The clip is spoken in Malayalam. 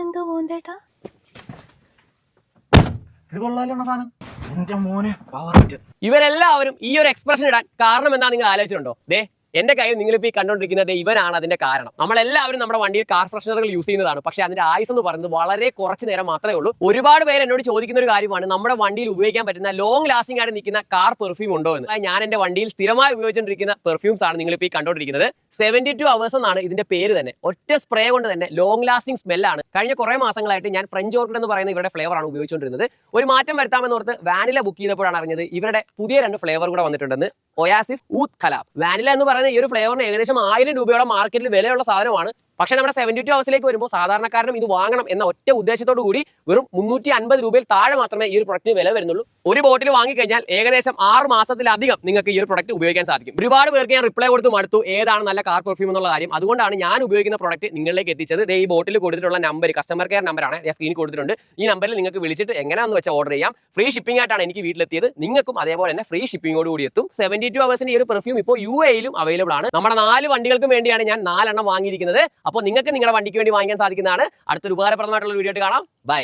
ഇതെന്തോ പോകുന്നേട്ടാ? ഇത് കൊള്ളാലോ സാധനം. എന്റെ മോനെ ഇവരെല്ലാവരും ഈ ഒരു എക്സ്പ്രഷൻ ഇടാൻ കാരണം എന്താ നിങ്ങൾ ആലോചിച്ചിട്ടുണ്ടോ? ദേ എന്റെ കയ്യിൽ നിങ്ങളിപ്പോൾ ഈ കണ്ടുകൊണ്ടിരിക്കുന്നത് ഇവരാണ് അതിന്റെ കാരണം. നമ്മളെല്ലാവരും നമ്മുടെ വണ്ടിയിൽ കാർ ഫ്രഷ്നറുകൾ യൂസ് ചെയ്യുന്നതാണ്. പക്ഷേ അതിന്റെ ആയുസ് എന്ന് പറയുന്നത് വളരെ കുറച്ച് നേരം മാത്രമേ ഉള്ളൂ. ഒരുപാട് പേര് എന്നോട് ചോദിക്കുന്ന ഒരു കാര്യമാണ് നമ്മുടെ വണ്ടിയിൽ ഉപയോഗിക്കാൻ പറ്റുന്ന ലോങ് ലാസ്റ്റിംഗ് ആയിട്ട് നിൽക്കുന്ന കാർ പെർഫ്യൂം ഉണ്ടോ എന്ന്. ഞാൻ എന്റെ വണ്ടിയിൽ സ്ഥിരമായി ഉപയോഗിച്ചുകൊണ്ടിരിക്കുന്ന പെർഫ്യൂംസ് ആണ് നിങ്ങളിപ്പോൾ ഈ കണ്ടുകൊണ്ടിരിക്കുന്നത്. 72 hours എന്നാണ് ഇതിന്റെ പേര് തന്നെ. ഒറ്റ സ്പ്രേ കൊണ്ട് തന്നെ ലോങ് ലാസ്റ്റിംഗ് സ്മെല്ലാണ്. കഴിഞ്ഞ കുറെ മാസങ്ങളായിട്ട് ഞാൻ ഫ്രഞ്ച് ഓർക്കിഡ് എന്ന് പറയുന്ന ഇവരുടെ ഫ്ലേവർ ആണ് ഉപയോഗിച്ചുകൊണ്ടിരുന്നത്. ഒരു മാറ്റം വരുത്താമെന്ന് ഓർത്ത് വാനില ബുക്ക് ചെയ്തപ്പോഴാണ് അറിഞ്ഞത് ഇവരുടെ പുതിയ 2 ഫ്ലേവർ കൂടെ വന്നിട്ടുണ്ടെന്ന്. ഒയാസിസ് ഊത്ത് ഖലാബ്. വാനില എന്ന് പറയുന്ന ഈ ഒരു ഫ്ലേവറിന് ഏകദേശം 1000 രൂപയോളം മാർക്കറ്റിൽ വിലയുള്ള സാധനമാണ്. പക്ഷേ നമ്മുടെ 72 hours വരുമ്പോൾ സാധാരണക്കാരനും ഇത് വാങ്ങണം എന്ന ഒറ്റ ഉദ്ദേശത്തോടു കൂടി വെറും 350 രൂപയിൽ താഴെ മാത്രമേ ഈ ഒരു പ്രൊഡക്റ്റിന് വില വരുന്നുള്ളൂ. ഒരു ബോട്ടിൽ വാങ്ങിക്കഴിഞ്ഞാൽ ഏകദേശം 6 മാസത്തിലധികം നിങ്ങൾക്ക് ഈ ഒരു പ്രൊഡക്റ്റ് ഉപയോഗിക്കാൻ സാധിക്കും. ഒരുപാട് പേർക്ക് ഞാൻ റിപ്ലൈ കൊടുത്ത് മടുത്തു ഏതാണ് നല്ല കാർ പെർഫ്യൂം എന്നുള്ള കാര്യം. അതുകൊണ്ടാണ് ഞാൻ ഉപയോഗിക്കുന്ന പ്രൊഡക്റ്റ് നിങ്ങളിലേക്ക് എത്തിച്ചത്. ഈ ബോട്ടിൽ കൊടുത്തിട്ടുള്ള നമ്പർ കസ്റ്റമർ കെയർ നമ്പറാണ്, ഞാൻ സ്ക്രീനിൽ കൊടുത്തിട്ടുണ്ട്. ഈ നമ്പറിൽ നിങ്ങൾക്ക് വിളിച്ചിട്ട് എങ്ങനെയാണെന്ന് വെച്ചാൽ ഓർഡർ ചെയ്യാം. ഫ്രീ ഷിപ്പിംഗ് ആയിട്ടാണ് എനിക്ക് വീട്ടിലെത്തിയത്. നിങ്ങൾക്കും അതേപോലെ തന്നെ ഫ്രീ ഷിപ്പിംഗോട് കൂടി എത്തും. 72 hours ഈ ഒരു പെർഫ്യൂം ഇപ്പോൾ UAE-ലും അവൈലബിൾ ആണ്. നമ്മുടെ 4 വണ്ടികൾക്കും വേണ്ടിയാണ് ഞാൻ 4 എണ്ണം വാങ്ങിയിരിക്കുന്നത്. അപ്പോൾ നിങ്ങൾക്ക് നിങ്ങളുടെ വണ്ടിക്ക് വേണ്ടി വാങ്ങിക്കാൻ സാധിക്കുന്നതാണ്. അടുത്തൊരു ഉപകാരപ്രദമായിട്ടുള്ള വീഡിയോ ആയിട്ട് കാണാം. ബൈ.